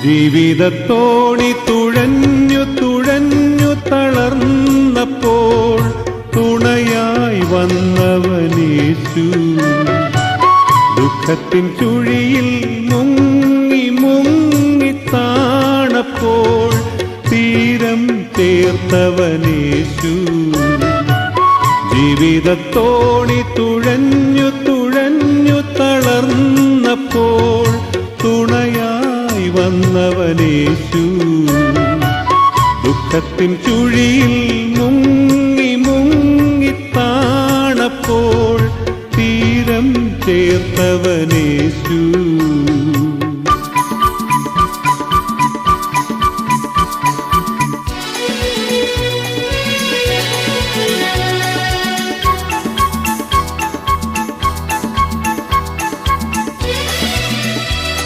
ജീവിതത്തോണി തുഴഞ്ഞു തുഴഞ്ഞു തളർന്നപ്പോൾ തുണയായി വന്നവനേശു. ദുഃഖത്തിൻ ചുഴിയിൽ മുങ്ങി മുങ്ങി താണപ്പോൾ തീരം ചേർത്തവനേശു. ജീവിതത്തോണി തുഴഞ്ഞു തുഴഞ്ഞു തളർന്നപ്പോൾ തുണയായി വന്നവനേശു. ദുഃഖത്തിൻ ചുഴിയിൽ മുങ്ങി മുങ്ങി താണപ്പോൾ തീരം ചേർത്തവനേശു.